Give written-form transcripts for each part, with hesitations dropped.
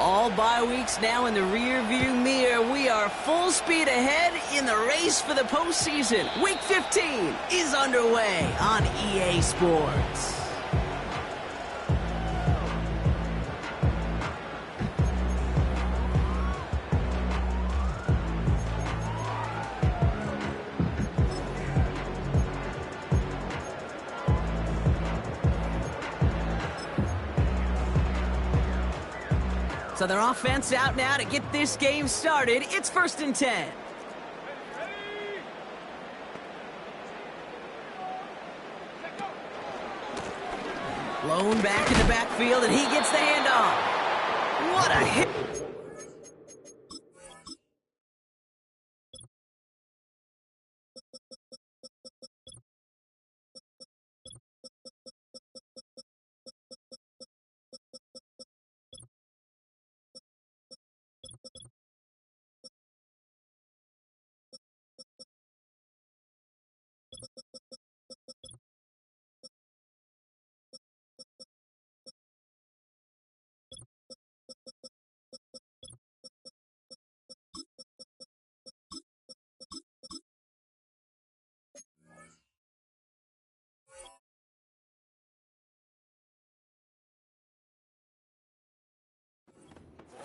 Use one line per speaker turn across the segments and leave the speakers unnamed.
All bye weeks now in the rear-view mirror. We are full speed ahead in the race for the postseason. Week 15 is underway on EA Sports. So their offense out now to get this game started. It's 1st and 10. Blown back in the backfield, and he gets the handoff. What a hit.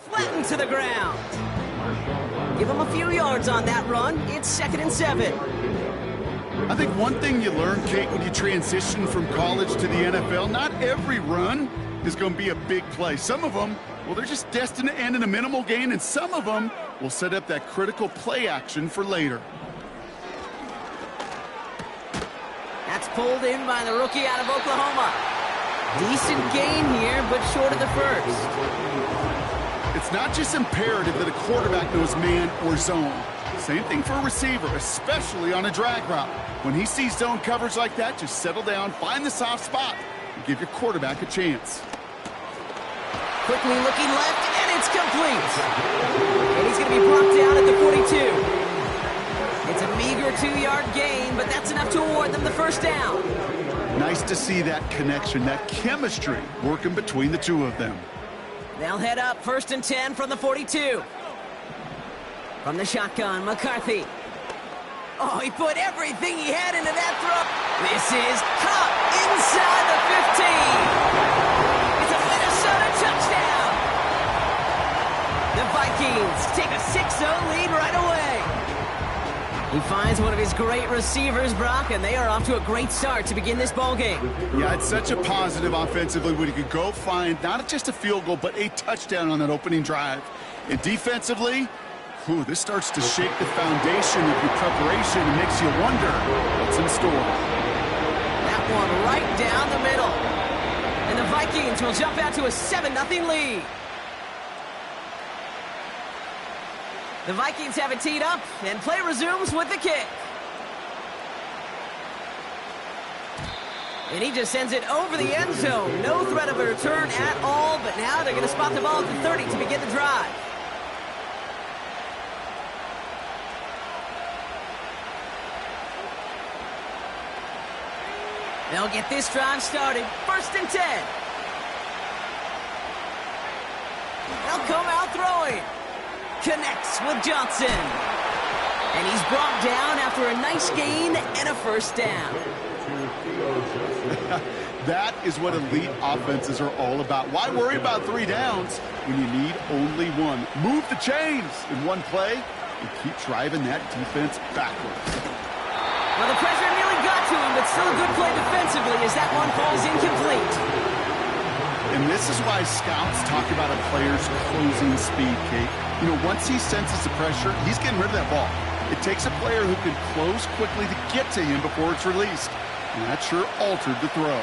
Flattened to the ground. Give him a few yards on that run. It's 2nd and 7.
I think one thing you learn, Kate, when you transition from college to the NFL, not every run is going to be a big play. Some of them, well, they're just destined to end in a minimal gain, and some of them will set up that critical play action for later.
That's pulled in by the rookie out of Oklahoma. Decent gain here, but short of the first.
It's not just imperative that a quarterback knows man or zone. Same thing for a receiver, especially on a drag route. When he sees zone coverage like that, just settle down, find the soft spot, and give your quarterback a chance.
Quickly looking left, and it's complete. And he's going to be brought down at the 42. It's a meager 2-yard gain, but that's enough to award them the first down.
Nice to see that connection, that chemistry working between the two of them.
They'll head up 1st and 10 from the 42. From the shotgun, McCarthy. Oh, he put everything he had into that throw. This is caught inside the 15. It's a Minnesota touchdown. The Vikings take a 6-0 lead right away. He finds one of his great receivers, Brock, and they are off to a great start to begin this ballgame.
Yeah, it's such a positive offensively when you could go find not just a field goal, but a touchdown on that opening drive. And defensively, this starts to shake the foundation of your preparation and makes you wonder what's in store.
That one right down the middle. And the Vikings will jump out to a 7-0 lead. The Vikings have it teed up, and play resumes with the kick. And he just sends it over the end zone. No threat of a return at all, but now they're going to spot the ball at the 30 to begin the drive. They'll get this drive started. 1st and 10. They'll come out throwing. Connects with Johnson. And he's brought down after a nice gain and a first down.
That is what elite offenses are all about. Why worry about 3 downs when you need only one? Move the chains in one play and keep driving that defense backwards.
Well, the pressure nearly got to him, but still a good play defensively as that one falls incomplete.
And this is why scouts talk about a player's closing speed, Kate. You know, once he senses the pressure, he's getting rid of that ball. It takes a player who can close quickly to get to him before it's released. And that sure altered the throw.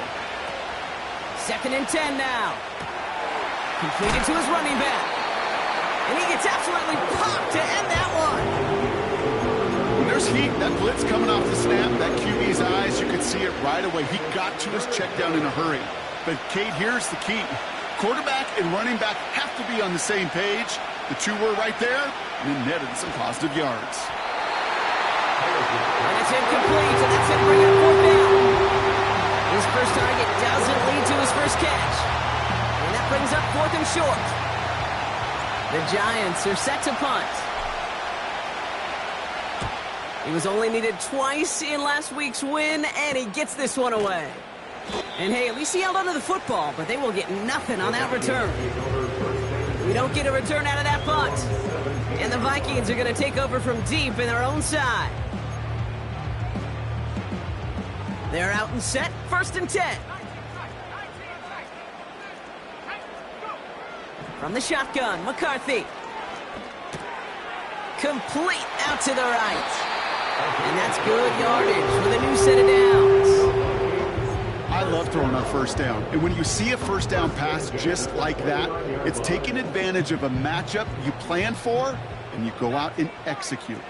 2nd and 10 now. Completed to his running back. And he gets absolutely popped to end that one.
When there's heat, that blitz coming off the snap, that QB's eyes, you could see it right away. He got to his check down in a hurry. But, Kate, here's the key. Quarterback and running back have to be on the same page. The two were right there, and it netted some positive yards.
And it's incomplete, and that's it, bring up 4th down. His first target doesn't lead to his first catch. And that brings up 4th and short. The Giants are set to punt. He was only needed twice in last week's win, and he gets this one away. And hey, at least he held onto the football, but they will get nothing on that return. We don't get a return out of that punt. And the Vikings are going to take over from deep in their own side. They're out and set, 1st and 10. From the shotgun, McCarthy. Complete out to the right. And that's good yardage with a new set of downs.
I love throwing on 1st down. And when you see a 1st down pass just like that, it's taking advantage of a matchup you plan for, and you go out and execute.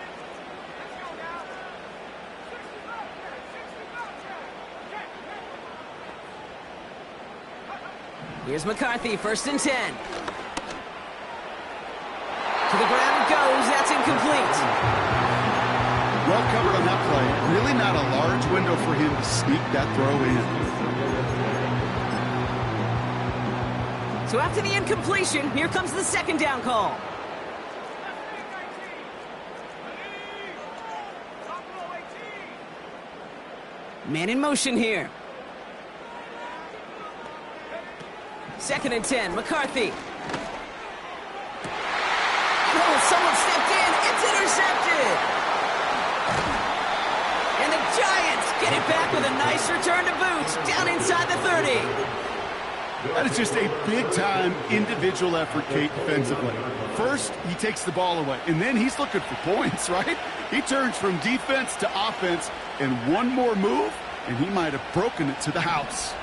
Here's McCarthy, 1st and 10. To the ground it goes. That's incomplete.
Well covered on that play. Really not a large window for him to sneak that throw in.
So after the incompletion, here comes the 2nd down call. Man in motion here. 2nd and 10, McCarthy. Oh, someone stepped in. It's intercepted. And the Giants get it back with a nice return to boot down inside the 30.
That is just a big-time individual effort, Kate, defensively. First, he takes the ball away, and then he's looking for points, right? He turns from defense to offense, and one more move, and he might have broken it to the house.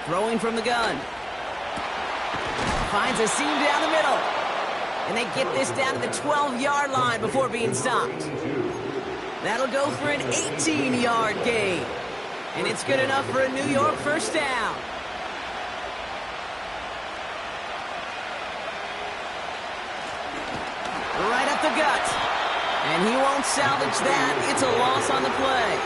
Throwing from the gun. Finds a seam down the middle. And they get this down to the 12-yard line before being stopped. That'll go for an 18-yard gain. And it's good enough for a New York 1st down. Right up the gut. And he won't salvage that. It's a loss on the play.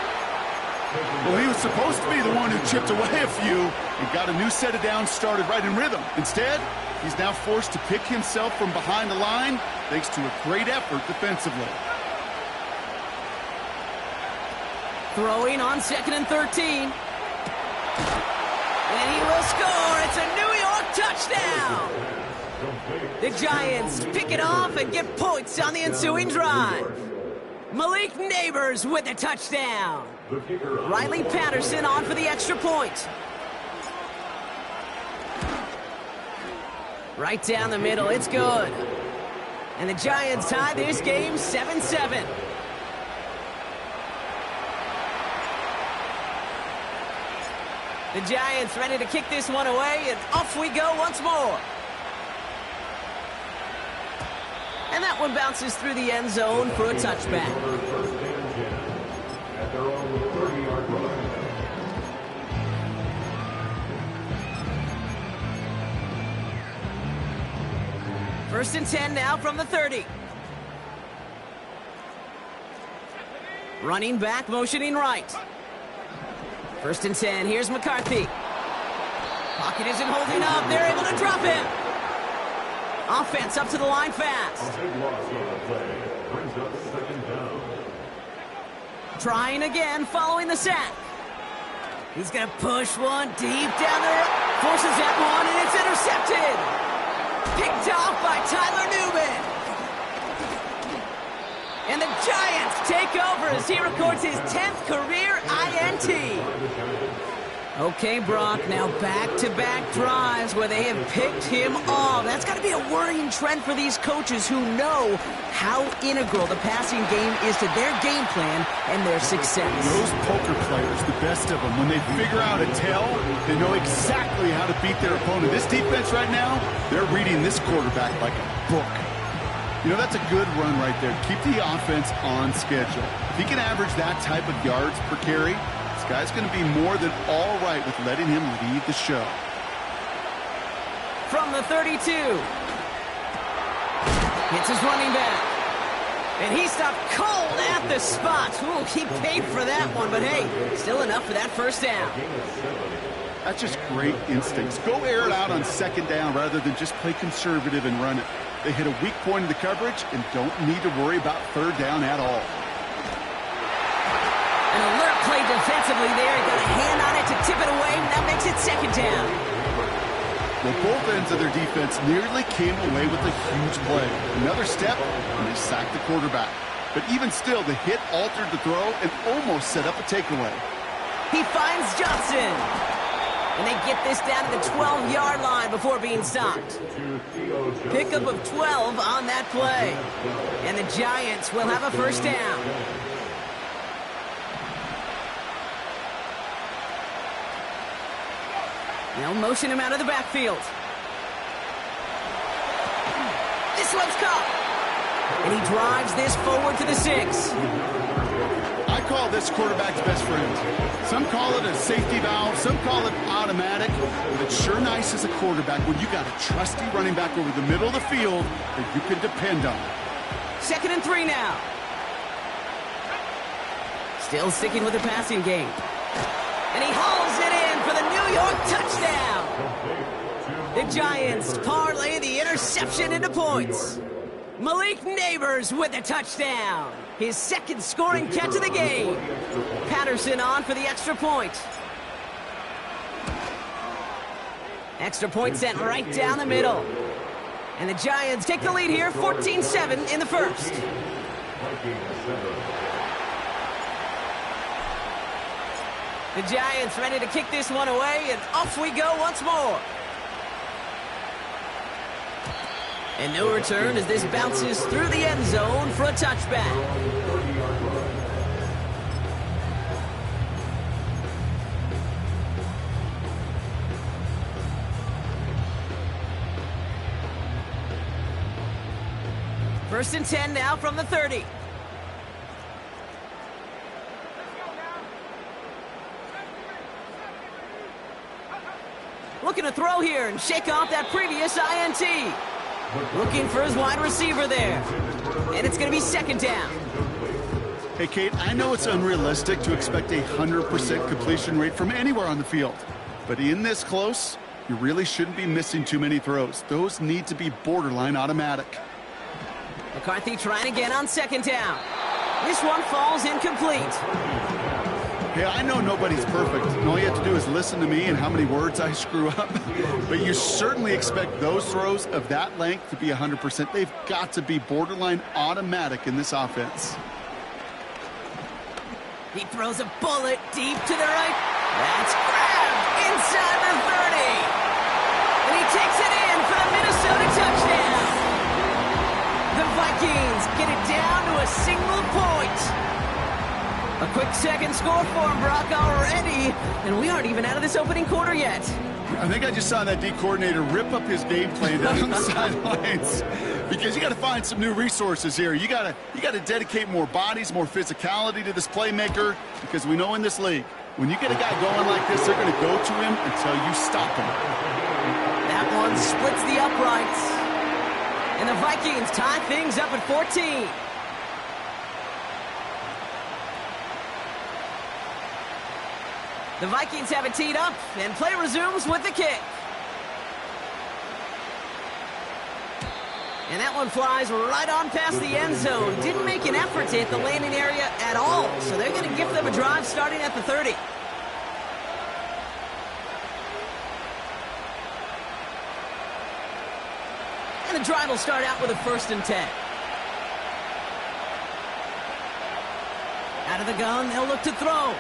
Well, he was supposed to be the one who chipped away a few and got a new set of downs started right in rhythm. Instead, he's now forced to pick himself from behind the line thanks to a great effort defensively.
Throwing on 2nd and 13. And he will score. It's a New York touchdown. The Giants pick it off and get points on the ensuing drive. Malik Neighbors with a touchdown. Riley Patterson on for the extra point. Right down the middle. It's good. And the Giants tie this game 7-7. The Giants ready to kick this one away, and off we go once more. And that one bounces through the end zone for a touchback. First and 10 now from the 30. Running back, motioning right. 1st and 10, here's McCarthy. Pocket isn't holding up, they're able to drop him. Offense up to the line fast. Trying again, following the sack. He's gonna push one deep down there. Forces that one, and it's intercepted. Picked off by Tyler Newman. And the Giants take over as he records his 10th career INT. Okay, Brock, now back-to-back drives where they have picked him off. That's got to be a worrying trend for these coaches who know how integral the passing game is to their game plan and their success.
Those poker players, the best of them, when they figure out a tell, they know exactly how to beat their opponent. This defense right now, they're reading this quarterback like a book. You know, that's a good run right there. Keep the offense on schedule. If he can average that type of yards per carry, this guy's going to be more than all right with letting him lead the show.
From the 32. Hits his running back. And he stopped cold at the spot. Ooh, he paid for that one, but hey, still enough for that 1st down.
That's just great instincts. Go air it out on second down rather than just play conservative and run it. They hit a weak point in the coverage and don't need to worry about third down at all.
An alert play defensively there. He got a hand on it to tip it away, and that makes it second down.
Well, both ends of their defense nearly came away with a huge play. Another step, and they sacked the quarterback. But even still, the hit altered the throw and almost set up a takeaway.
He finds Johnson. And they get this down to the 12-yard line before being stopped. Pickup of 12 on that play. And the Giants will have a first down. They'll motion him out of the backfield. This one's caught. And he drives this forward to the 6.
I call this quarterback's best friend. Some call it a safety valve, some call it automatic, but it's sure nice as a quarterback when you got a trusty running back over the middle of the field that you can depend on.
2nd and 3 now. Still sticking with the passing game. And he hauls it in for the New York touchdown. The Giants parlay the interception into points. Malik Neighbors with the touchdown. His second scoring catch of the game. Patterson on for the extra point. Extra point sent right down the middle. And the Giants take the lead here, 14-7 in the first. The Giants ready to kick this one away, and off we go once more. And no return as this bounces through the end zone for a touchback. First and 10 now from the 30. Looking to throw here and shake off that previous INT. Looking for his wide receiver there. And it's going to be second down.
Hey, Kate, I know it's unrealistic to expect a 100% completion rate from anywhere on the field. But in this close, you really shouldn't be missing too many throws. Those need to be borderline automatic.
McCarthy trying again on second down. This one falls incomplete.
Hey, I know nobody's perfect, and all you have to do is listen to me and how many words I screw up. But you certainly expect those throws of that length to be 100%. They've got to be borderline automatic in this offense.
He throws a bullet deep to the right. That's grabbed inside the 30. And he takes it in for the Minnesota touchdown. The Vikings get it down to a single point. A quick second score for him, Brock, already. And we aren't even out of this opening quarter yet.
I think I just saw that D coordinator rip up his game plan down on the sidelines. Because you got to find some new resources here. You got to dedicate more bodies, more physicality to this playmaker. Because we know in this league, when you get a guy going like this, they're going to go to him until you stop him.
That one splits the uprights. And the Vikings tie things up at 14. The Vikings have it teed up, and play resumes with the kick. And that one flies right on past the end zone. Didn't make an effort to hit the landing area at all, so they're going to give them a drive starting at the 30. And the drive will start out with a 1st and 10. Out of the gun, they'll look to throw.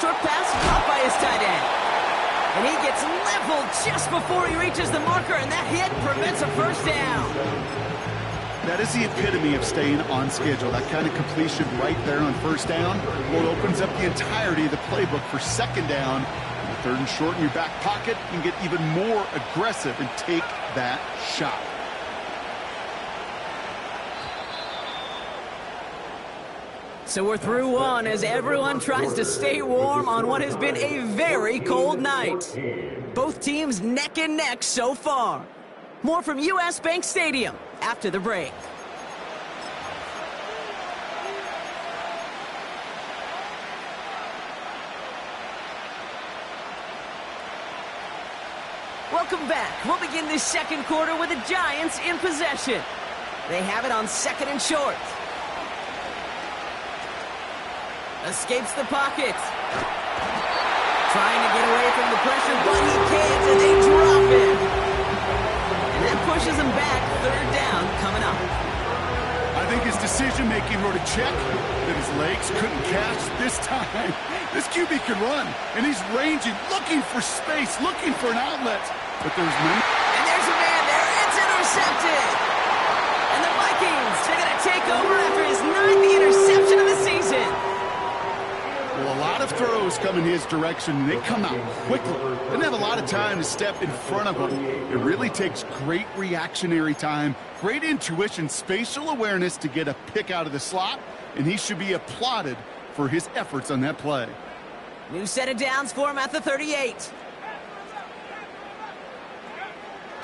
Short pass caught by his tight end. And he gets leveled just before he reaches the marker, and that hit prevents a first down.
That is the epitome of staying on schedule. That kind of completion right there on first down. Well, it opens up the entirety of the playbook for second down. And 3rd and short in your back pocket, you can get even more aggressive and take that shot.
So we're through one as everyone tries to stay warm on what has been a very cold night. Both teams neck and neck so far. More from US Bank Stadium after the break. Welcome back. We'll begin this second quarter with the Giants in possession. They have it on 2nd and short. Escapes the pocket. Trying to get away from the pressure, but he can't, and they drop him. And that pushes him back. 3rd down coming up.
I think his decision-making wrote a check that his legs couldn't catch this time. This QB can run, and he's ranging, looking for space, looking for an outlet. But there's none.
And there's a man there. It's intercepted. And the Vikings are going to take over after his 9th interception of the season.
Well, a lot of throws come in his direction, and they come out quickly. Doesn't have a lot of time to step in front of him. It really takes great reactionary time, great intuition, spatial awareness to get a pick out of the slot, and he should be applauded for his efforts on that play.
New set of downs for him at the 38.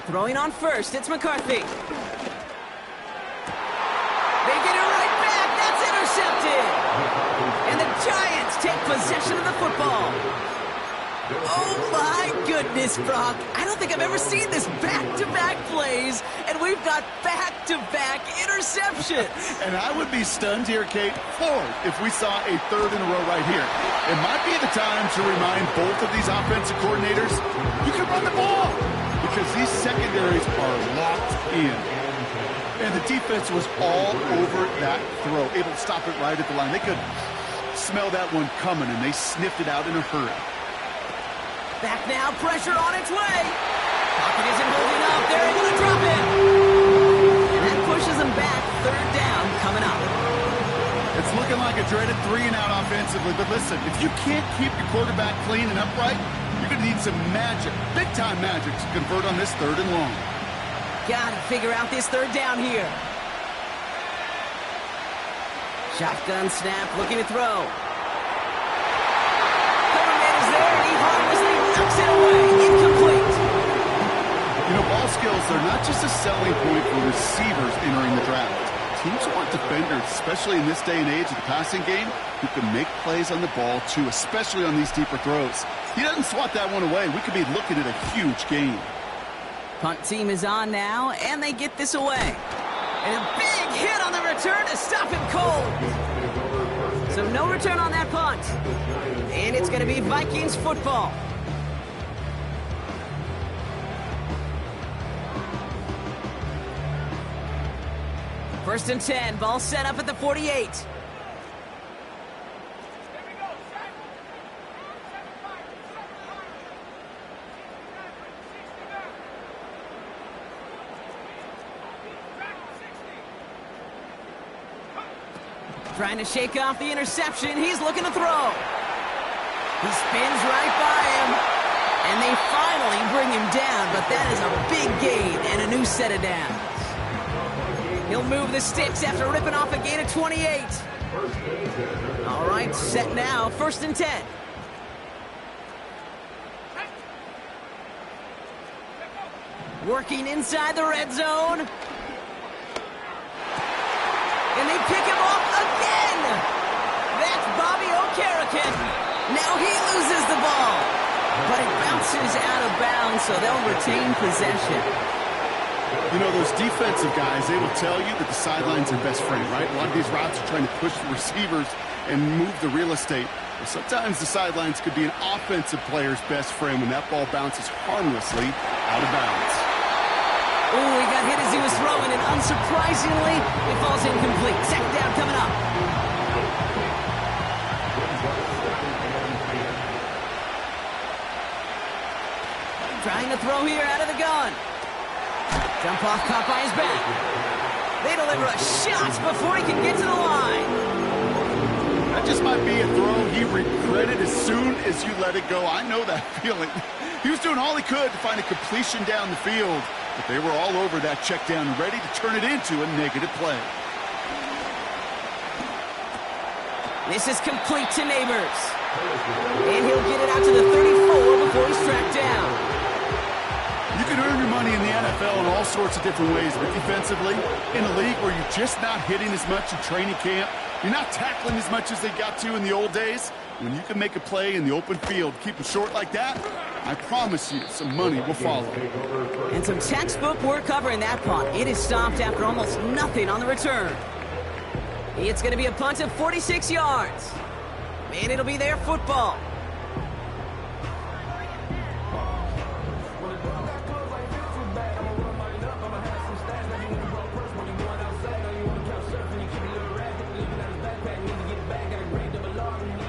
Throwing on first, it's McCarthy. They get it right back. That's intercepted. And the Giants take possession of the football. Oh, my goodness, Brock. I don't think I've ever seen this back-to-back plays, and we've got back-to-back interceptions.
And I would be stunned here, Kate, floored, if we saw a 3rd in a row right here. It might be the time to remind both of these offensive coordinators, you can run the ball, because these secondaries are locked in. And the defense was all over that throw, able to stop it right at the line. They could smell that one coming, and they sniffed it out in a hurry.
Back now, pressure on its way. Pocket isn't holding up. They're able to drop it. And that pushes them back. 3rd down coming up.
It's looking like a dreaded 3-and-out offensively, but listen, if you can't keep your quarterback clean and upright, you're going to need some magic, big-time magic, to convert on this 3rd and long.
Got to figure out this 3rd down here. Shotgun snap, looking to throw. Coverman is there, and he harmlessly knocks it away. Incomplete.
You know, ball skills are not just a selling point for receivers entering the draft. Teams want defenders, especially in this day and age of the passing game, who can make plays on the ball, too, especially on these deeper throws. He doesn't swat that one away. We could be looking at a huge game.
Punt team is on now, and they get this away. And a big hit on the return to stop him cold. So no return on that punt. And it's going to be Vikings football. First and 10, ball set up at the 48. Trying to shake off the interception. He's looking to throw. He spins right by him. And they finally bring him down, but that is a big gain and a new set of downs. He'll move the sticks after ripping off a gain of 28. All right, set now. First and 10. Working inside the red zone. And they pick him off again. That's Bobby Okereke. Now he loses the ball. But it bounces out of bounds, so they'll retain possession.
You know, those defensive guys, they will tell you that the sideline's their best friend, right? A lot of these routes are trying to push the receivers and move the real estate. Well, sometimes the sidelines could be an offensive player's best friend when that ball bounces harmlessly out of bounds.
Oh, he got hit as he was throwing, and unsurprisingly, it falls incomplete. Second down coming up. Trying to throw here out of the gun. Jump off, caught by his back. They deliver a shot before he can get to the line.
That just might be a throw he regretted as soon as you let it go. I know that feeling. He was doing all he could to find a completion down the field, but they were all over that check down, ready to turn it into a negative play.
This is complete to Neighbors. And he'll get it out to the 34 before he's tracked down.
You can earn your money in the NFL in all sorts of different ways, but defensively, in a league where you're just not hitting as much in training camp, you're not tackling as much as they got to in the old days, When you can make a play in the open field, keep it short like that, I promise you some money will follow.
And some textbook work covering that punt. It is stopped after almost nothing on the return. It's going to be a punt of 46 yards. And it'll be their football.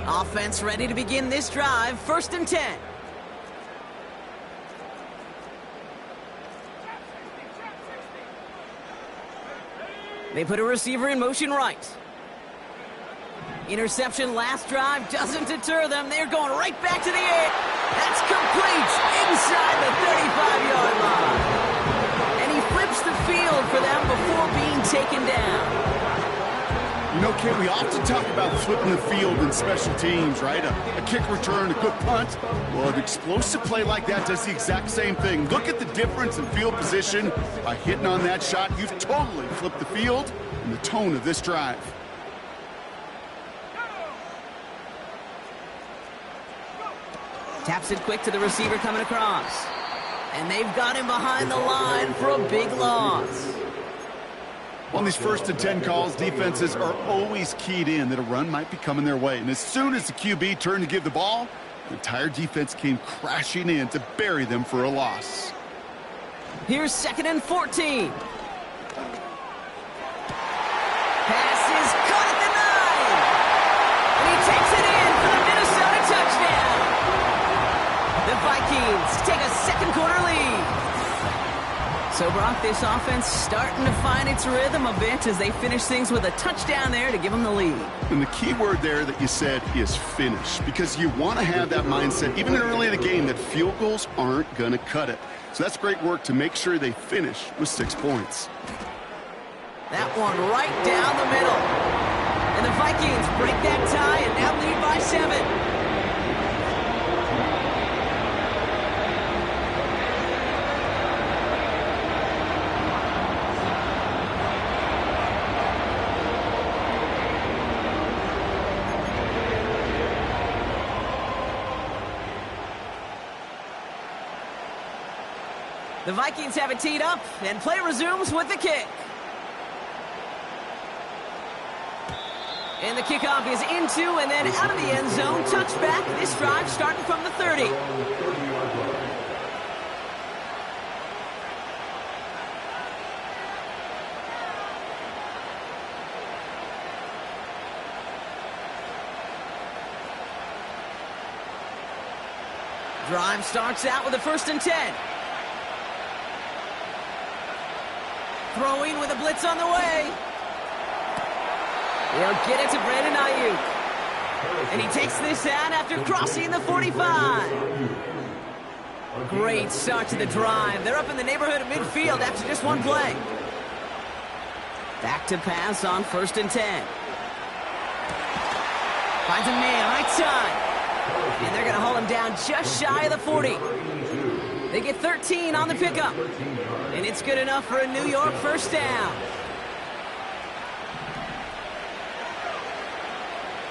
Offense ready to begin this drive. 1st and 10. They put a receiver in motion right. Interception last drive doesn't deter them. They're going right back to the air. That's complete inside the 35-yard line. And he flips the field for them before being taken down.
You know, Kate, we often talk about flipping the field in special teams, right? A kick return, a good punt. Well, an explosive play like that does the exact same thing. Look at the difference in field position. By hitting on that shot, you've totally flipped the field and the tone of this drive.
Taps it quick to the receiver coming across. And they've got him behind the line for a big loss.
On these 1st and 10 calls, defenses are always keyed in that a run might be coming their way. And as soon as the QB turned to give the ball, the entire defense came crashing in to bury them for a loss.
Here's 2nd and 14. Pass is caught at the 9. And he takes it in for the Minnesota touchdown. The Vikings take a 2nd quarter lead. So, Brock, this offense starting to find its rhythm a bit as they finish things with a touchdown there to give them the lead.
And the key word there that you said is finish, because you want to have that mindset, even early in the game, that field goals aren't going to cut it. So that's great work to make sure they finish with 6 points.
That one right down the middle. And the Vikings break that tie and now lead by 7. The Vikings have it teed up, and play resumes with the kick. And the kickoff is into and then out of the end zone. Touchback. This drive starting from the 30. Drive starts out with a 1st and 10. Throwing with a blitz on the way. He'll get it to Brandon Ayuk. And he takes this out after crossing the 45. Great start to the drive. They're up in the neighborhood of midfield after just one play. Back to pass on 1st and 10. Finds a man right side. And they're going to hold him down just shy of the 40. They get 13 on the pickup. And it's good enough for a New York 1st down.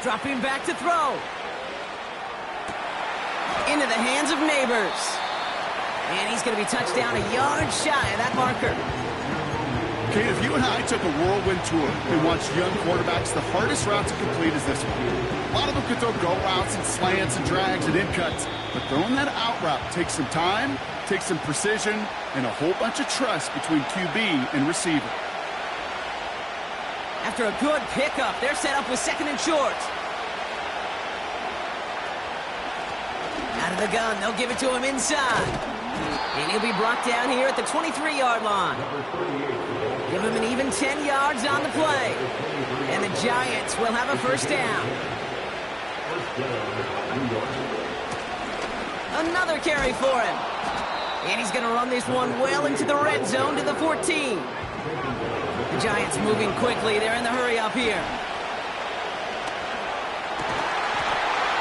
Dropping back to throw. Into the hands of Neighbors. And he's going to be touched down a yard shy of that marker.
Okay, if you and I took a whirlwind tour and watched young quarterbacks, the hardest route to complete is this one. A lot of them could throw go routes and slants and drags and in cuts, but throwing that out route takes some time, takes some precision, and a whole bunch of trust between QB and receiver.
After a good pickup, they're set up with 2nd and short. Out of the gun, they'll give it to him inside. And he'll be brought down here at the 23-yard line. Give him an even 10 yards on the play. And the Giants will have a 1st down. Another carry for him. And he's going to run this one well into the red zone to the 14. The Giants moving quickly. They're in the hurry up here.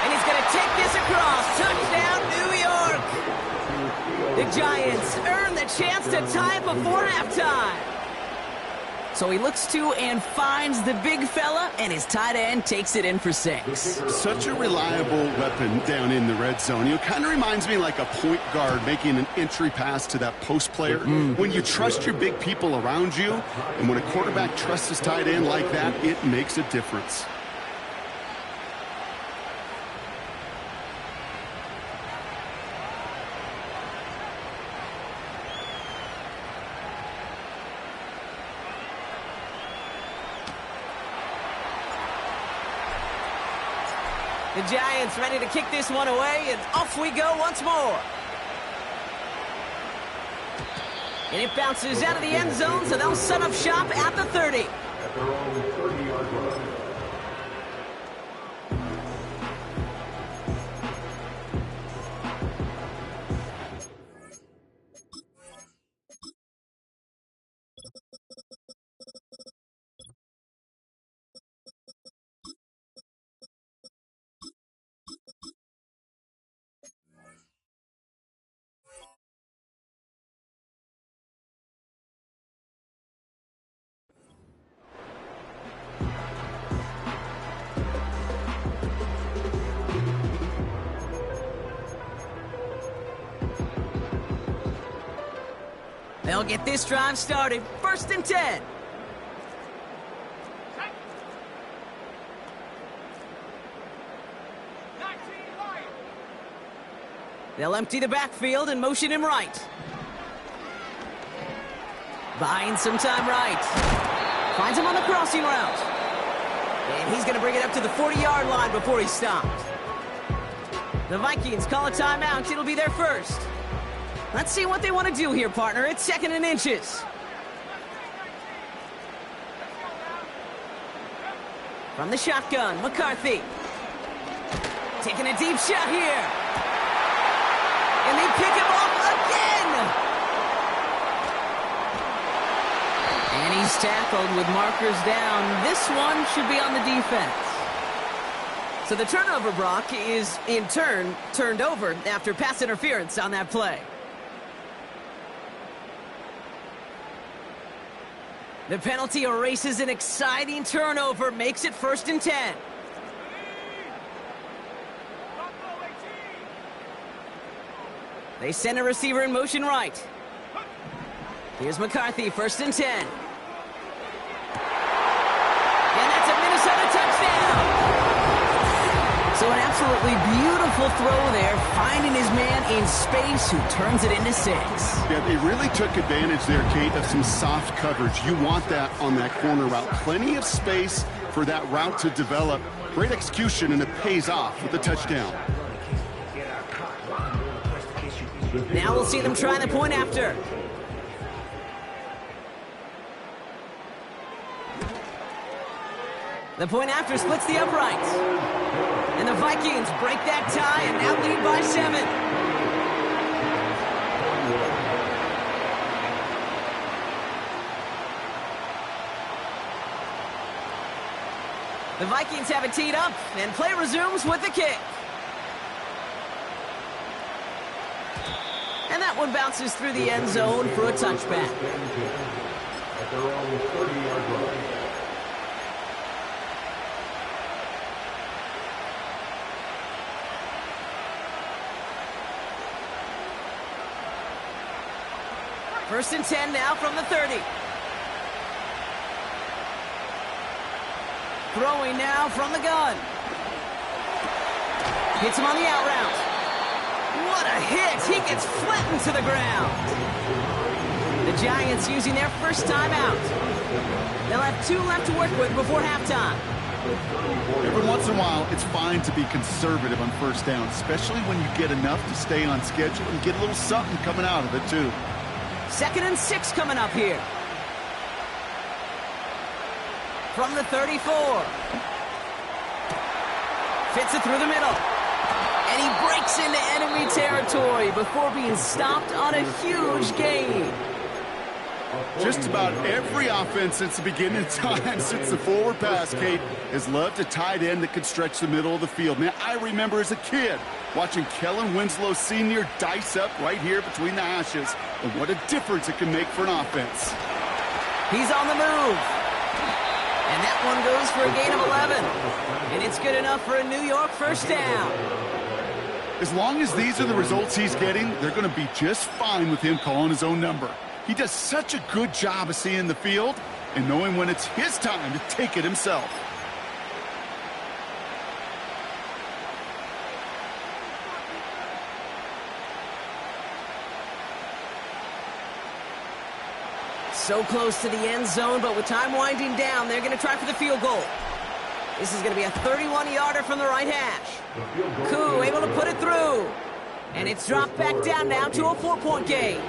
And he's going to take this across. Touchdown, New York. The Giants earn the chance to tie before halftime. So he looks to and finds the big fella, and his tight end takes it in for 6.
Such a reliable weapon down in the red zone. You know, kind of reminds me like a point guard making an entry pass to that post player. When you trust your big people around you, and when a quarterback trusts his tight end like that, it makes a difference.
The Giants ready to kick this one away, and off we go once more. And it bounces out of the end zone, so they'll set up shop at the 30.
At their own 30-yard line.
They'll get this drive started. 1st and 10. They'll empty the backfield and motion him right. Buying some time right. Finds him on the crossing route. And he's going to bring it up to the 40-yard line before he's stopped. The Vikings call a timeout. It'll be their first. Let's see what they want to do here, partner. It's 2nd and inches. From the shotgun, McCarthy. Taking a deep shot here. And they pick him off again. And he's tackled with markers down. This one should be on the defense. So the turnover, Brock, is in turn turned over after pass interference on that play. The penalty erases an exciting turnover, makes it 1st and 10. They send a receiver in motion right. Here's McCarthy, 1st and 10. And that's a Minnesota touchdown. So an absolutely beautiful throw there, finding his man in space who turns it into 6.
Yeah, they really took advantage there, Kate, of some soft coverage. You want that on that corner route. Plenty of space for that route to develop. Great execution, and it pays off with a touchdown.
Now we'll see them try the point after. The point after splits the uprights. And the Vikings break that tie and now lead by 7. The Vikings have it teed up, and play resumes with the kick. And that one bounces through the end zone for a touchback.
At their own 30-yard line.
First and 10 now from the 30. Throwing now from the gun. Hits him on the out route. What a hit! He gets flattened to the ground. The Giants using their first timeout. They'll have 2 left to work with before halftime.
Every once in a while, it's fine to be conservative on 1st down, especially when you get enough to stay on schedule and get a little something coming out of it, too.
2nd and 6 coming up here. From the 34. Fits it through the middle. And he breaks into enemy territory before being stopped on a huge gain.
Just about every offense since the beginning of time, since the forward pass, Kate, has loved a tight end that can stretch the middle of the field. Man, I remember as a kid watching Kellen Winslow Sr. dice up right here between the hashes, and what a difference it can make for an offense.
He's on the move. And that one goes for a gain of 11. And it's good enough for a New York first down.
As long as these are the results he's getting, they're going to be just fine with him calling his own number. He does such a good job of seeing the field and knowing when it's his time to take it himself.
So close to the end zone, but with time winding down, they're going to try for the field goal. This is going to be a 31-yarder from the right hash. Koo able to put it through. And it's dropped back down now to a 4-point game.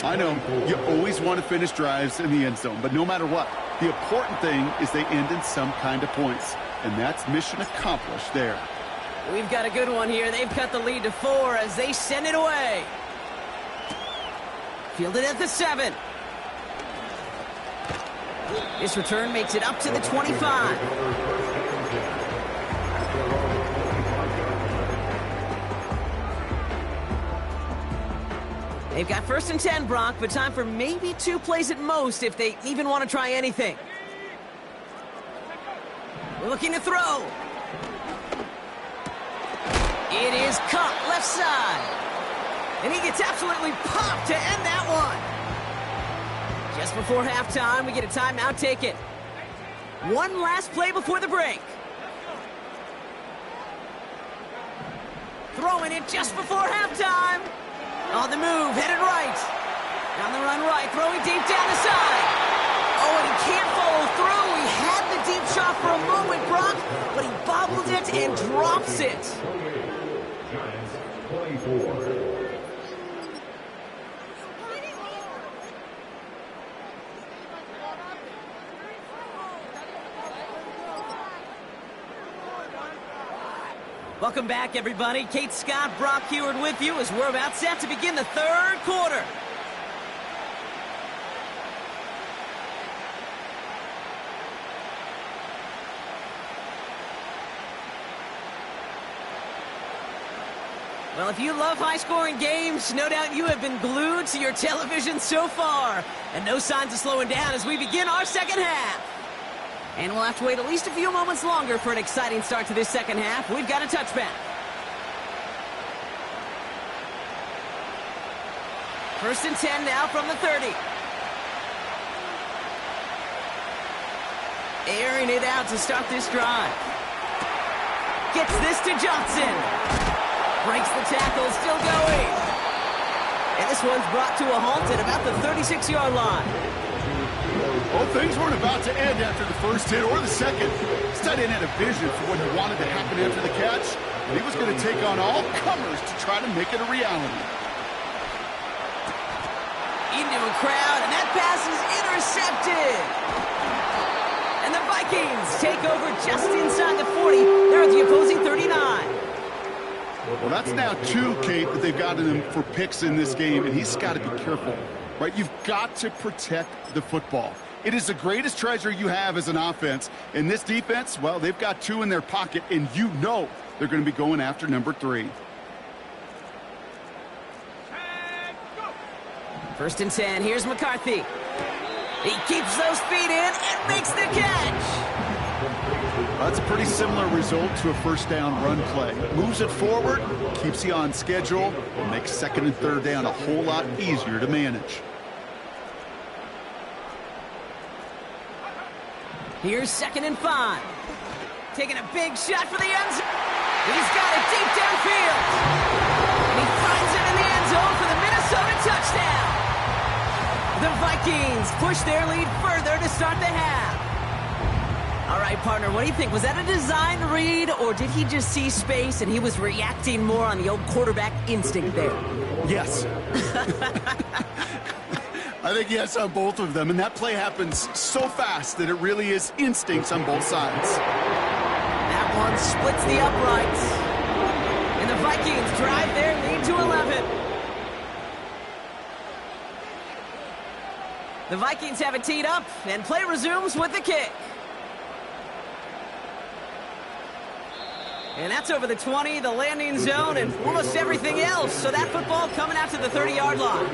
I know, you always want to finish drives in the end zone, but no matter what, the important thing is they end in some kind of points. And that's mission accomplished there.
We've got a good one here. They've cut the lead to 4 as they send it away. Fielded at the 7. This return makes it up to the 25. They've got 1st and 10, Brock, but time for maybe 2 plays at most if they even want to try anything. Looking to throw. It is caught left side. And he gets absolutely popped to end that one. Just before halftime, we get a timeout taken. One last play before the break. Throwing it just before halftime. On the move, headed right. On the run right, throwing deep down the side. Oh, and he can't follow through. He had the deep shot for a moment, Brock, but he bobbled it and drops it.
Giants 24.
Welcome back, everybody. Kate Scott, Brock Heward with you as we're about set to begin the 3rd quarter. Well, if you love high-scoring games, no doubt you have been glued to your television so far. And no signs of slowing down as we begin our second half. And we'll have to wait at least a few moments longer for an exciting start to this second half. We've got a touchback. 1st and 10 now from the 30. Airing it out to start this drive. Gets this to Johnson. Breaks the tackle, still going. And this one's brought to a halt at about the 36-yard line.
Well, things weren't about to end after the first hit or the second. This tight end had a vision for what he wanted to happen after the catch. And he was going to take on all comers to try to make it a reality.
Into a crowd, and that pass is intercepted. And the Vikings take over just inside the 40. They're at the opposing 39.
Well, that's now 2, Kate, that they've got in him for picks in this game, and he's got to be careful. Right? You've got to protect the football. It is the greatest treasure you have as an offense. And this defense, well, they've got 2 in their pocket, and you know they're going to be going after number 3.
1st and 10, here's McCarthy. He keeps those feet in and makes the catch.
That's a pretty similar result to a first down run play. Moves it forward, keeps you on schedule, and makes 2nd and 3rd down a whole lot easier to manage.
Here's 2nd and 5. Taking a big shot for the end zone. He's got it deep downfield. And he finds it in the end zone for the Minnesota touchdown. The Vikings push their lead further to start the half. All right, partner, what do you think? Was that a design read, or did he just see space and he was reacting more on the old quarterback instinct there?
Yes. I think yes on both of them, and that play happens so fast that it really is instincts on both sides.
That one splits the uprights, and the Vikings drive their lead to 11. The Vikings have it teed up, and play resumes with the kick. And that's over the 20, the landing zone, and almost everything else. So that football coming out to the 30-yard line.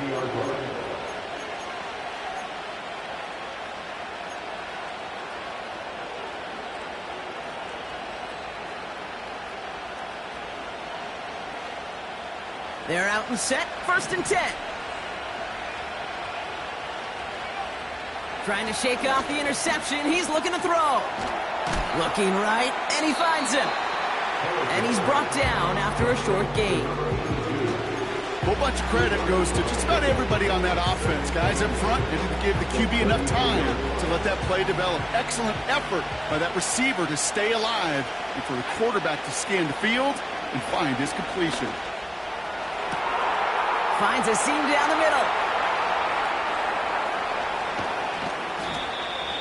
They're out and set, 1st and 10. Trying to shake off the interception. He's looking to throw. Looking right, and he finds him. And he's brought down after a short gain.
A whole bunch of credit goes to just about everybody on that offense. Guys up front didn't give the QB enough time to let that play develop. Excellent effort by that receiver to stay alive and for the quarterback to scan the field and find his completion.
Finds a seam down the middle.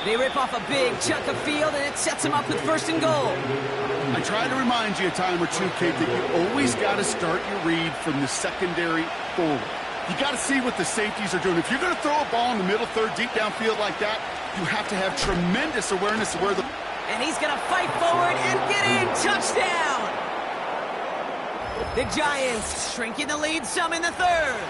They rip off a big chunk of field, and it sets him up with 1st and goal.
I try to remind you a time or two, Kate, that you always got to start your read from the secondary forward. You got to see what the safeties are doing. If you're going to throw a ball in the middle third, deep downfield like that, you have to have tremendous awareness of where the...
And he's going to fight forward and get in. Touchdown! The Giants shrinking the lead some in the 3rd.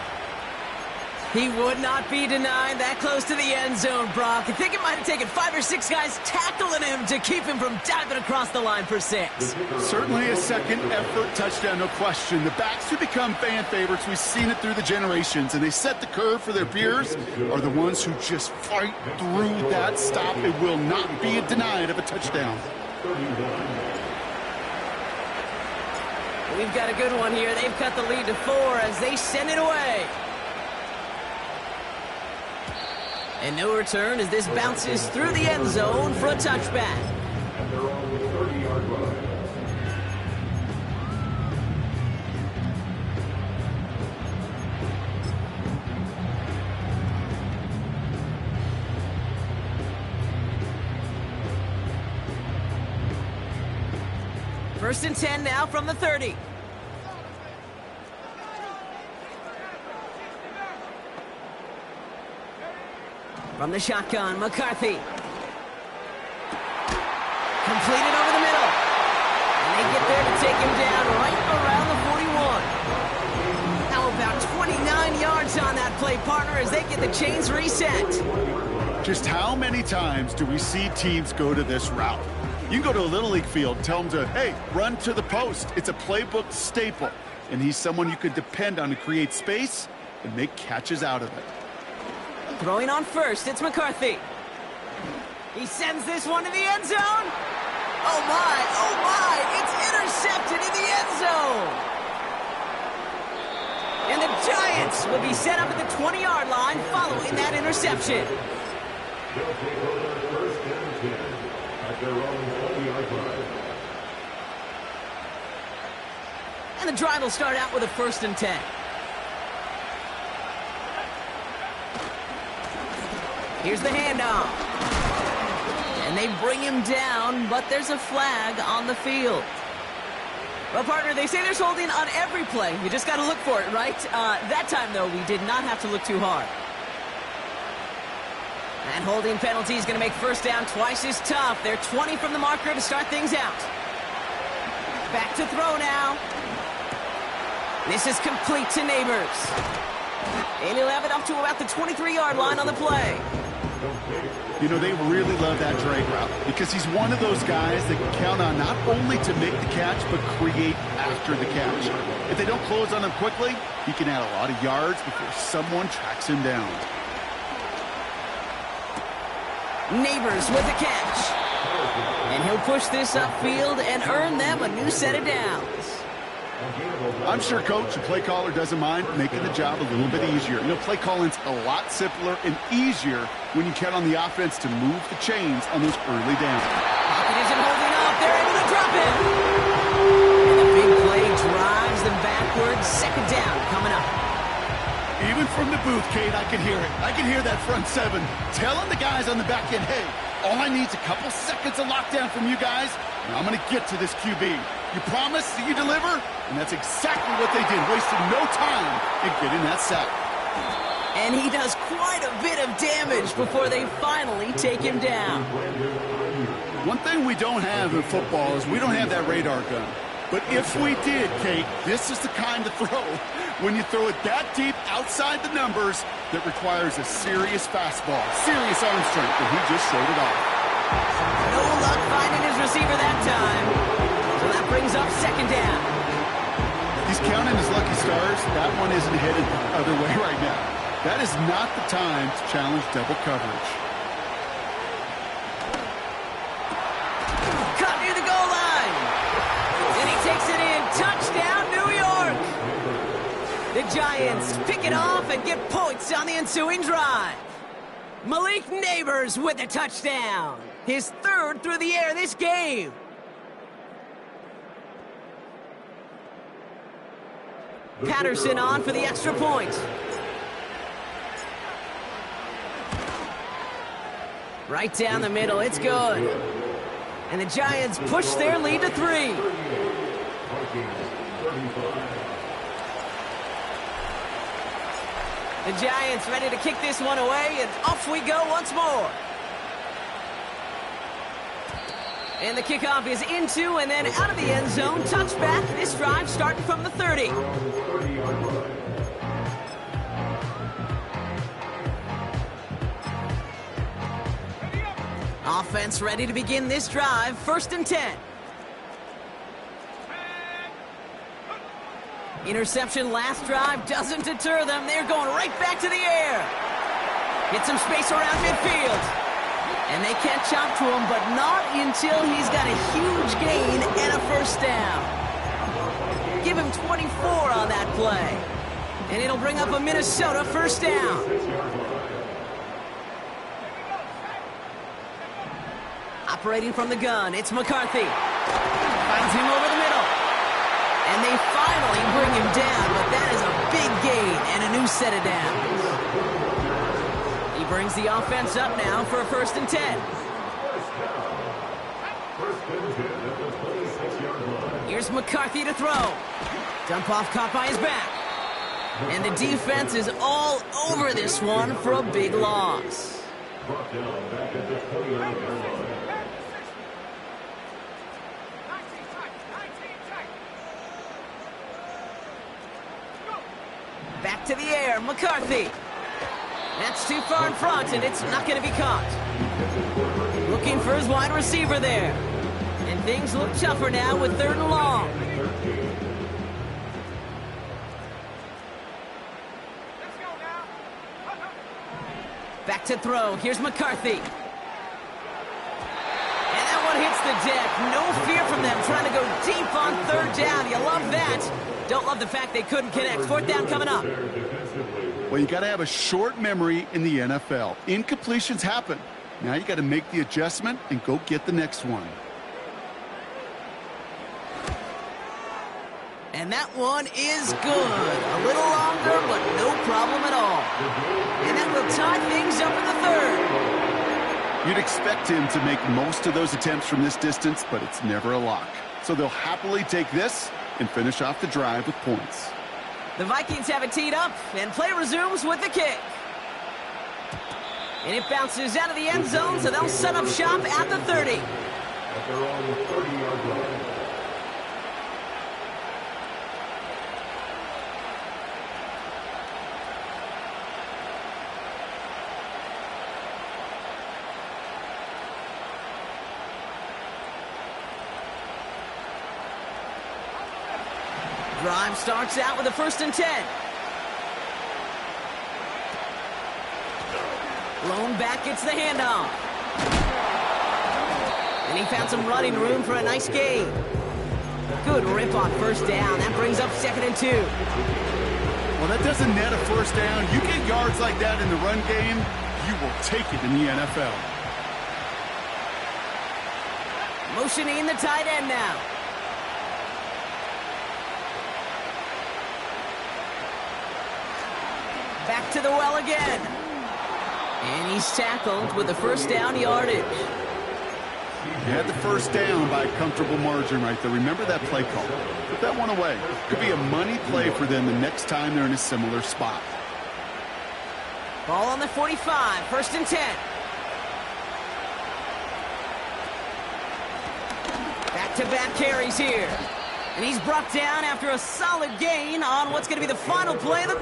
He would not be denied that close to the end zone, Brock. I think it might have taken 5 or 6 guys tackling him to keep him from diving across the line for 6.
Certainly a second effort touchdown, no question. The backs who become fan favorites, we've seen it through the generations, and they set the curve for their peers, are the ones who just fight through that stop. It will not be denied of a touchdown.
We've got a good one here. They've cut the lead to 4 as they send it away. And no return as this bounces through the end zone for a touchback.
And they're on the 30-yard line.
First and 10 now from the 30. From the shotgun, McCarthy. Completed over the middle. And they get there to take him down right around the 41. How about 29 yards on that play, partner, as they get the chains reset?
Just how many times do we see teams go to this route? You can go to a Little League field, tell them to, hey, run to the post. It's a playbook staple. And he's someone you could depend on to create space and make catches out of it.
Throwing on first, it's McCarthy. He sends this one to the end zone. Oh my, it's intercepted in the end zone. And the Giants will be set up at the 20-yard line following that interception.
They'll take over 1st and 10 at their own 20-yard line.
And the drive will start out with a 1st and 10. Here's the handoff. And they bring him down, but there's a flag on the field. Well, partner, they say there's holding on every play. You just got to look for it, right? That time, though, we did not have to look too hard. And holding penalty is going to make 1st down twice as tough. They're 20 from the marker to start things out. Back to throw now. This is complete to Neighbors. And he'll have it up to about the 23-yard line on the play.
You know, they really love that drag route because he's one of those guys that can count on not only to make the catch, but create after the catch. If they don't close on him quickly, he can add a lot of yards before someone tracks him down.
Neighbors with the catch. And he'll push this upfield and earn them a new set of downs.
I'm sure coach, the play caller, doesn't mind making the job a little bit easier. You know, play calling's a lot simpler and easier when you count on the offense to move the chains on those early downs.
Pocket isn't holding up. They're able to drop it. And the big play drives them backwards. 2nd down coming up.
Even from the booth, Kate, I can hear it. I can hear that front 7 telling the guys on the back end, hey, all I need is a couple seconds of lockdown from you guys, and I'm going to get to this QB. You promise that you deliver? And that's exactly what they did, wasting no time in getting that sack.
And he does quite a bit of damage before they finally take him down.
One thing we don't have in football is we don't have that radar gun. But if we did, Kate, this is the kind of throw when you throw it that deep outside the numbers that requires a serious fastball, serious arm strength, and he just showed it off.
No luck finding his receiver that time. So that brings up 2nd down.
He's counting his lucky stars. That one isn't headed the other way right now. That is not the time to challenge double coverage.
Cut near the goal line. And he takes it in. Touchdown, New York. The Giants pick it off and get points on the ensuing drive. Malik Neighbors with a touchdown. His third through the air this game. Patterson on for the extra point. Right down the middle, it's good. And the Giants push their lead to 3. The Giants ready to kick this one away, and off we go once more. And the kickoff is into and then out of the end zone. Touchback. This drive starting from the 30. Offense ready to begin this drive. 1st and 10. Interception last drive doesn't deter them. They're going right back to the air. Get some space around midfield. And they can't chop to him, but not until he's got a huge gain and a first down. Give him 24 on that play. And it'll bring up a Minnesota first down. Operating from the gun, it's McCarthy. Finds him over the middle. And they finally bring him down, but that is a big gain and a new set of downs. He brings the offense up now for a 1st and 10. Here's McCarthy to throw. Dump off caught by his back. And the defense is all over this one for a big loss. Back to the air, McCarthy. That's too far in front, and it's not going to be caught. Looking for his wide receiver there. And things look tougher now with 3rd and long. Back to throw. Here's McCarthy. And that one hits the deck. No fear from them trying to go deep on 3rd down. You love that. Don't love the fact they couldn't connect. 4th down coming up.
Well, you got to have a short memory in the NFL. Incompletions happen. Now you got to make the adjustment and go get the next one.
And that one is good. A little longer, but no problem at all. And that will tie things up in the 3rd.
You'd expect him to make most of those attempts from this distance, but it's never a lock. So they'll happily take this and finish off the drive with points.
The Vikings have it teed up, and play resumes with the kick. And it bounces out of the end zone, so they'll set up shop at the 30.
At their own 30-yard line.
Drive starts out with a 1st and 10. Lone back gets the handoff. And he found some running room for a nice gain. Good rip on 1st down. That brings up 2nd and 2.
Well, that doesn't net a 1st down. You get yards like that in the run game, you will take it in the NFL.
Motioning the tight end now. Back to the well again. And he's tackled with the 1st down yardage.
He had the 1st down by a comfortable margin right there. Remember that play call. Put that one away. Could be a money play for them the next time they're in a similar spot.
Ball on the 45, 1st and 10. Back-to-back carries here. And he's brought down after a solid gain on what's going to be the final play of the...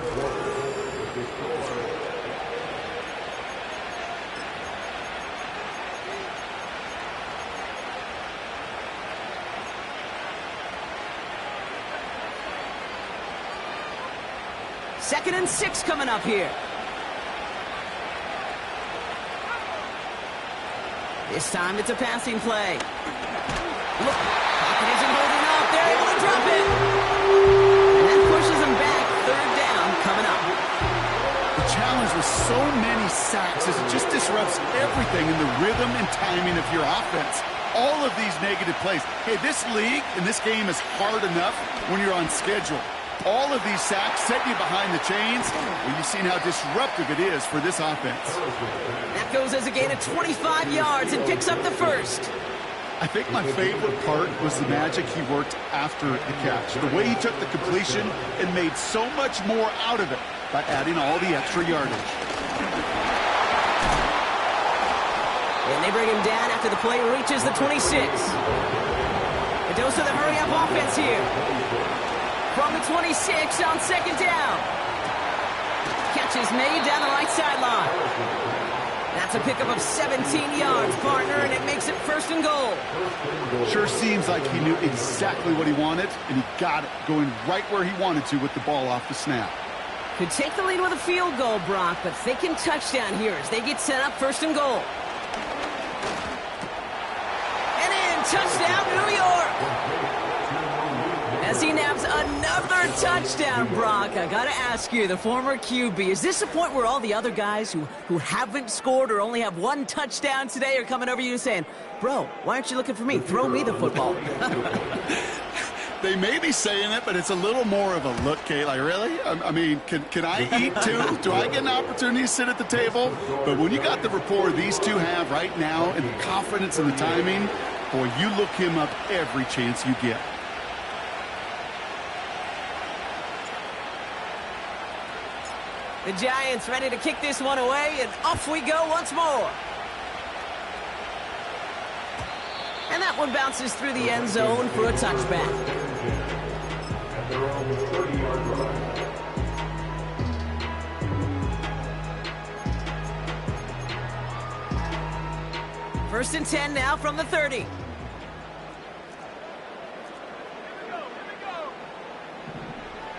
2nd and 6 coming up here. This time it's a passing play. Look, Pocket isn't holding up. They're able to drop it. And that pushes them back. 3rd down coming up.
The challenge with so many sacks is it just disrupts everything in the rhythm and timing of your offense. All of these negative plays. Hey, this league and this game is hard enough when you're on schedule. All of these sacks set you behind the chains, and you've seen how disruptive it is for this offense.
That goes as a gain of 25 yards and picks up the 1st.
I think my favorite part was the magic he worked after the catch. The way he took the completion and made so much more out of it by adding all the extra yardage.
And they bring him down after the play reaches the 26. A dose of the hurry-up offense here. From the 26 on 2nd down. Catch is made down the right sideline. That's a pickup of 17 yards, partner, and it makes it 1st and goal.
Sure seems like he knew exactly what he wanted, and he got it, going right where he wanted to with the ball off the snap.
Could take the lead with a field goal, Brock, but thinking touchdown here as they get set up 1st and goal. And in, touchdown, New York! As he naps another touchdown, Brock, I gotta ask you, the former QB, is this a point where all the other guys who haven't scored or only have 1 touchdown today are coming over you saying, bro, why aren't you looking for me? Throw me the football.
They may be saying it, but it's a little more of a look, Kate. Like, really? I mean, can I eat too? Do I get an opportunity to sit at the table? But when you got the rapport these two have right now and the confidence and the timing, boy, you look him up every chance you get.
The Giants ready to kick this one away, and off we go once more. And that one bounces through the end zone for a touchback.
At their own 30-yard line.
1st and 10 now from the 30.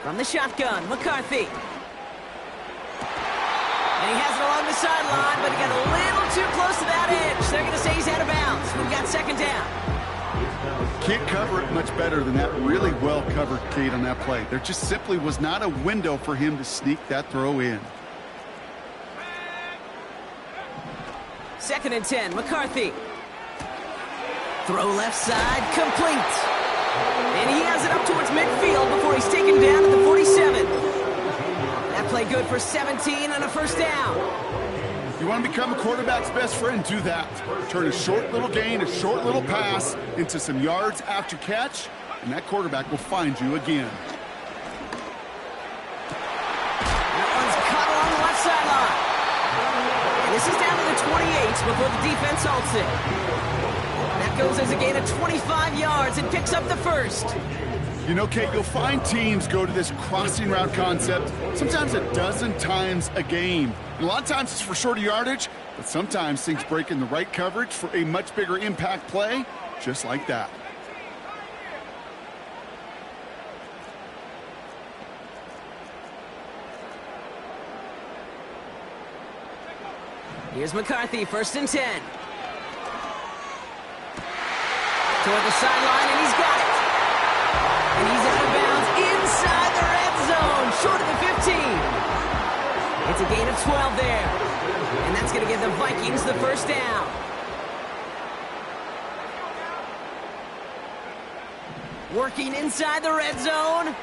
From the shotgun, McCarthy. And he has it along the sideline, but he got a little too close to that edge. They're going to say he's out of bounds. We've got 2nd down.
Can't cover it much better than that. Really well covered, Kate, on that play. There just simply was not a window for him to sneak that throw in.
2nd and 10, McCarthy. Throw left side, complete. And he has it up towards midfield before he's taken down at the 47. That play good for 17 and a 1st down.
You want to become a quarterback's best friend, do that. Turn a short little gain, a short little pass into some yards after catch, and that quarterback will find you again.
That one's cut along the left sideline. And this is down to the 28 before the defense halts it. That goes as a gain of 25 yards and picks up the 1st.
You know, Kate, you'll find teams go to this crossing route concept sometimes a dozen times a game. And a lot of times it's for shorter yardage, but sometimes things break in the right coverage for a much bigger impact play, just like that.
Here's McCarthy, 1st and 10. Toward the sideline, and he's got it. And he's out of bounds inside the red zone, short of the 15. It's a gain of 12 there. And that's going to give the Vikings the 1st down. Working inside the red zone.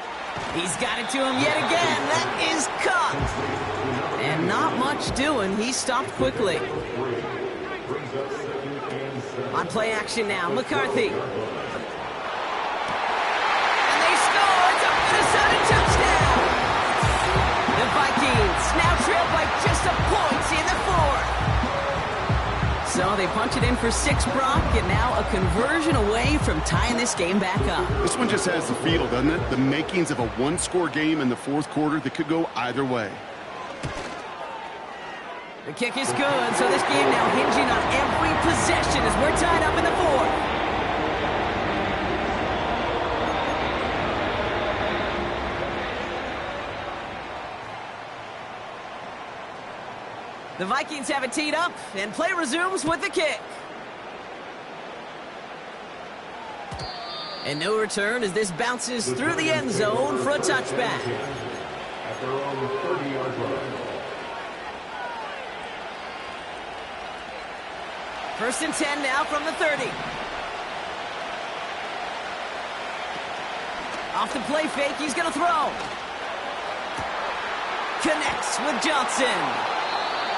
He's got it to him yet again. That is caught. And not much doing. He stopped quickly. On play action now, McCarthy. And they score. It's a Minnesota touchdown. The Vikings now trail by just a point in the 4th. So they punch it in for 6, Brock, and now a conversion away from tying this game back up.
This one just has the feel, doesn't it? The makings of a one-score game in the 4th quarter that could go either way.
The kick is good, so this game now hinging on every possession as we're tied up in the 4th. The Vikings have it teed up, and play resumes with the kick. And no return as this bounces through the end zone for a touchback.
At their own 30-yard line.
First and 10 now from the 30. Off the play fake, he's going to throw. Connects with Johnson.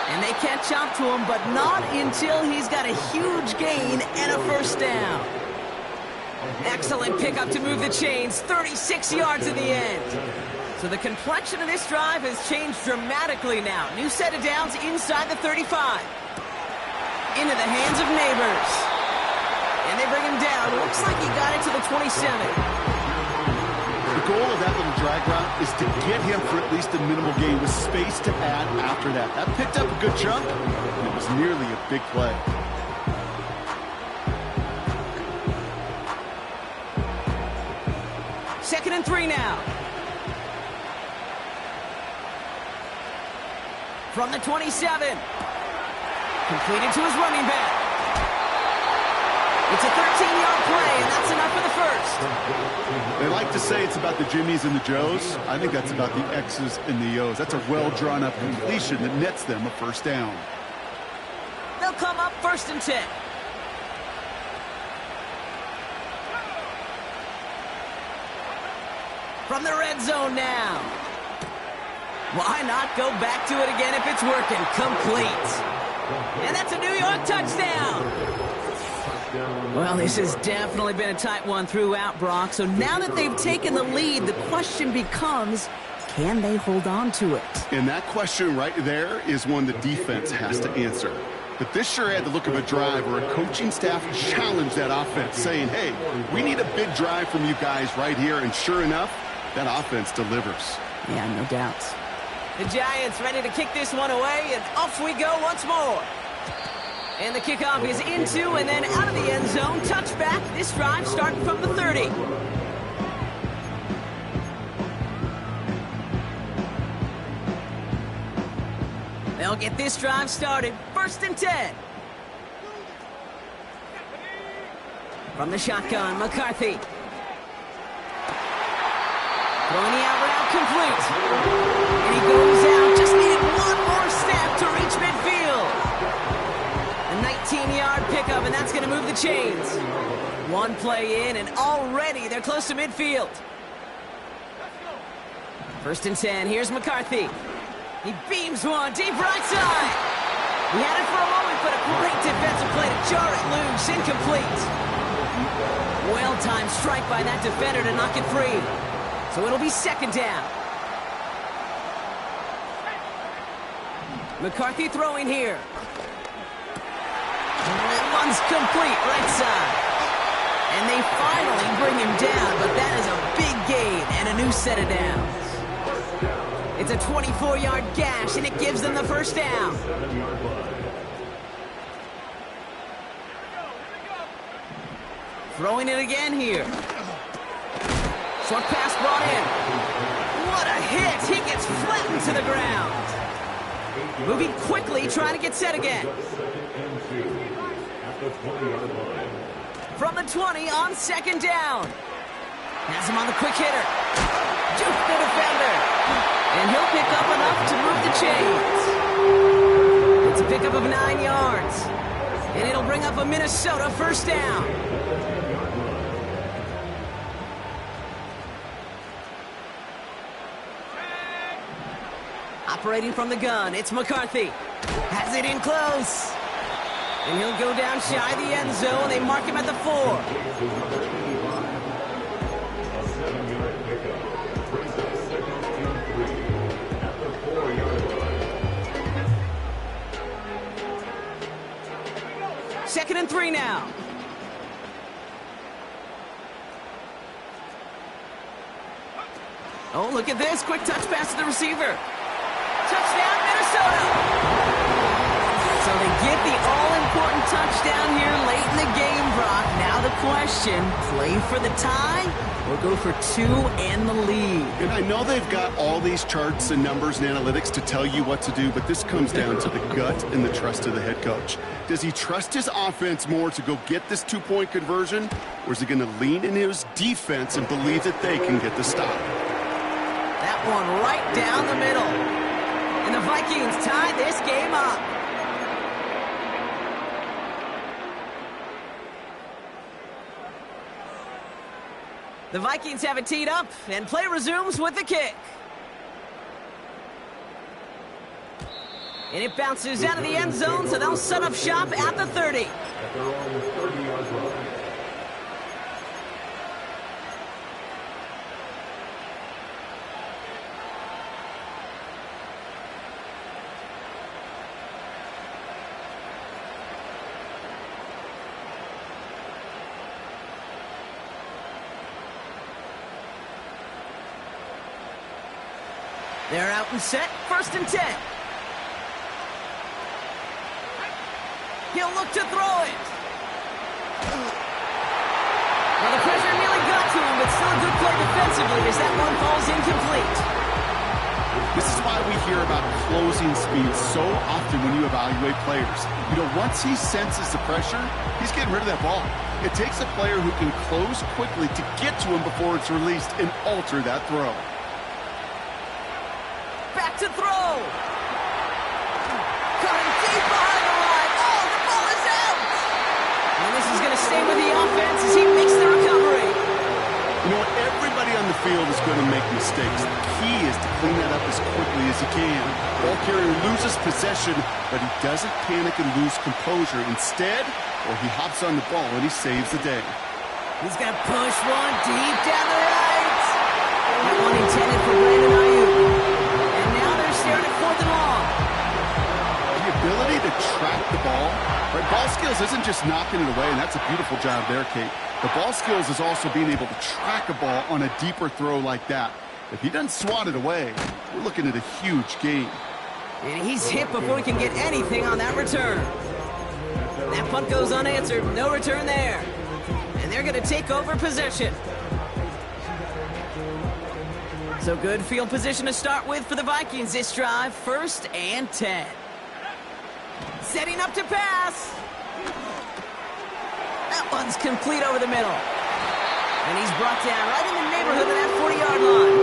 And they catch up to him, but not until he's got a huge gain and a first down. Excellent pickup to move the chains, 36 yards in the end. So the complexion of this drive has changed dramatically now. New set of downs inside the 35. Into the hands of Neighbors. And they bring him down. Looks like he got it to the 27.
The goal of that little drag route is to get him for at least a minimal gain with space to add after that. That picked up a good chunk, and it was nearly a big play.
Second and 3 now. From the 27. Completed to his running back. It's a 13-yard play, and that's enough for the first.
They like to say it's about the Jimmies and the Joes. I think that's about the X's and the O's. That's a well-drawn-up completion that nets them a first down.
They'll come up first and 10. From the red zone now. Why not go back to it again if it's working? Complete. And that's a New York touchdown. Well, this has definitely been a tight one throughout, Brock. So now that they've taken the lead, the question becomes, can they hold on to it?
And that question right there is one the defense has to answer. But this sure had the look of a drive where a coaching staff challenged that offense, saying, hey, we need a big drive from you guys right here. And sure enough, that offense delivers.
Yeah, no doubt. The Giants ready to kick this one away, and off we go once more. And the kickoff is into and then out of the end zone. Touchback. This drive starting from the 30. They'll get this drive started. First and 10. From the shotgun, McCarthy. Throwing the out route complete. And he goes out. Just needed one more step to reach midfield. A 19-yard pickup, and that's going to move the chains. One play in, and already they're close to midfield. First and 10. Here's McCarthy. He beams one deep right side. He had it for a moment, but a great defensive play to jar it loose. Incomplete. Well-timed strike by that defender to knock it free. So it'll be second down. McCarthy throwing here. That one's complete, right side. And they finally bring him down, but that is a big gain and a new set of downs. It's a 24-yard gash, and it gives them the first down. Throwing it again here. Short pass brought in. What a hit! He gets flattened to the ground. Moving quickly, trying to get set again. From the 20 on second down. Has him on the quick hitter. Juke the defender. And he'll pick up enough to move the chains. It's a pickup of 9 yards. And it'll bring up a Minnesota first down. Operating from the gun, it's McCarthy. Has it in close. And he'll go down shy of the end zone. They mark him at the 4. Second and 3 now. Oh, look at this. Quick touch pass to the receiver. Touchdown, Minnesota. So they get the all-important touchdown here late in the game, Brock. Now the question, play for the tie will go for 2 and the lead.
And I know they've got all these charts and numbers and analytics to tell you what to do, but this comes down to the gut and the trust of the head coach. Does he trust his offense more to go get this 2-point conversion, or is he going to lean into his defense and believe that they can get the stop?
That one right down the middle. And the Vikings tie this game up. The Vikings have it teed up, and play resumes with the kick. And it bounces out of the end zone, so they'll set up shop at the 30.
At their own 30-yard line.
They're out and set, 1st and 10. He'll look to throw it. Well, the pressure nearly got to him, but still a good play defensively as that one falls incomplete.
This is why we hear about closing speed so often when you evaluate players. You know, once he senses the pressure, he's getting rid of that ball. It takes a player who can close quickly to get to him before it's released and alter that throw.
Back to throw. Caught him deep behind the line. Oh, the ball is out. And this is going to stay with the offense as he makes the recovery.
You know what? Everybody on the field is going to make mistakes. The key is to clean that up as quickly as he can. Ball carrier loses possession, but he doesn't panic and lose composure. Instead, he hops on the ball and he saves the day.
He's going to push one deep down the right. That one intended for Brandon Ayuk. And now they're staring at 4th and long.
The ability to track the ball, right? Ball skills isn't just knocking it away, and that's a beautiful job there, Kate. The ball skills is also being able to track a ball on a deeper throw like that. If he doesn't swat it away, we're looking at a huge gain.
And he's hit before he can get anything on that return. That punt goes unanswered. No return there. And they're going to take over possession. So good field position to start with for the Vikings this drive. 1st and 10. Setting up to pass. That one's complete over the middle. And he's brought down right in the neighborhood of that 40-yard line.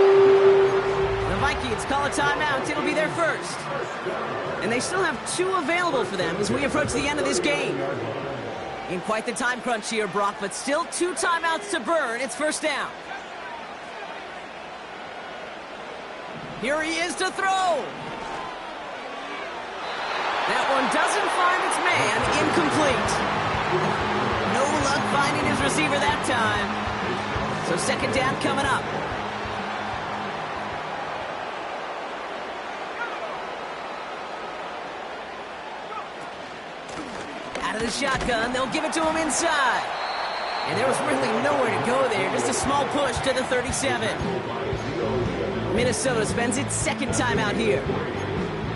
The Vikings call a timeout. It'll be their first. And they still have 2 available for them as we approach the end of this game. In quite the time crunch here, Brock, but still 2 timeouts to burn. It's 1st down. Here he is to throw. That one doesn't find its man. Incomplete. No luck finding his receiver that time. So 2nd down coming up. Out of the shotgun, they'll give it to him inside. And there was really nowhere to go there. Just a small push to the 37. Minnesota spends its 2nd timeout here.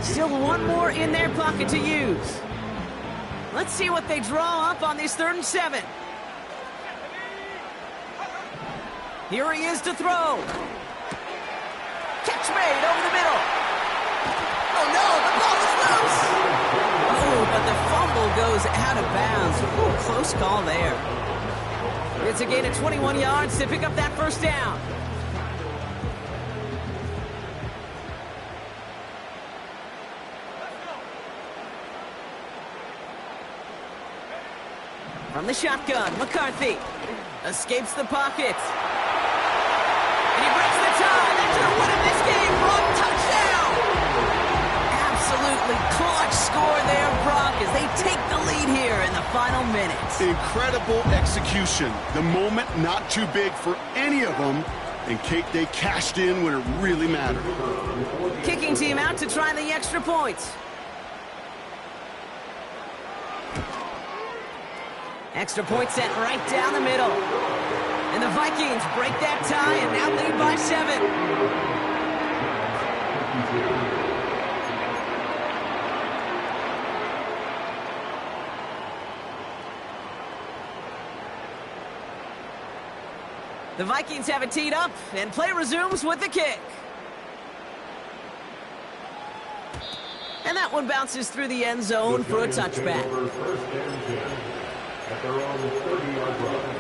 Still 1 more in their pocket to use. Let's see what they draw up on this 3rd and 7. Here he is to throw. Catch made over the middle. Oh no, the ball is loose. Oh, but the fumble goes out of bounds. Ooh, close call there. It's a gain of 21 yards to pick up that 1st down. From the shotgun, McCarthy escapes the pocket. And he breaks the tie. That's going to win him this game. Brock, touchdown! Absolutely clutch score there, Brock, as they take the lead here in the final minutes.
Incredible execution. The moment not too big for any of them. And Kate, they cashed in when it really mattered.
Kicking team out to try the extra points. Extra point sent right down the middle. And the Vikings break that tie and now lead by 7. The Vikings have it teed up, and play resumes with the kick. And that one bounces through the end zone for a touchback.
First and 10 at their own 30-yard line.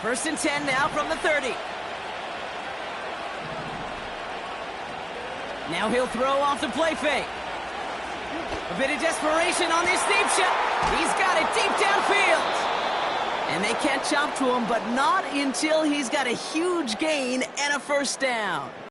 First and 10 now from the 30. Now he'll throw off the play fake. A bit of desperation on this deep shot. He's got it deep downfield. And they can't jump to him, but not until he's got a huge gain and a first down.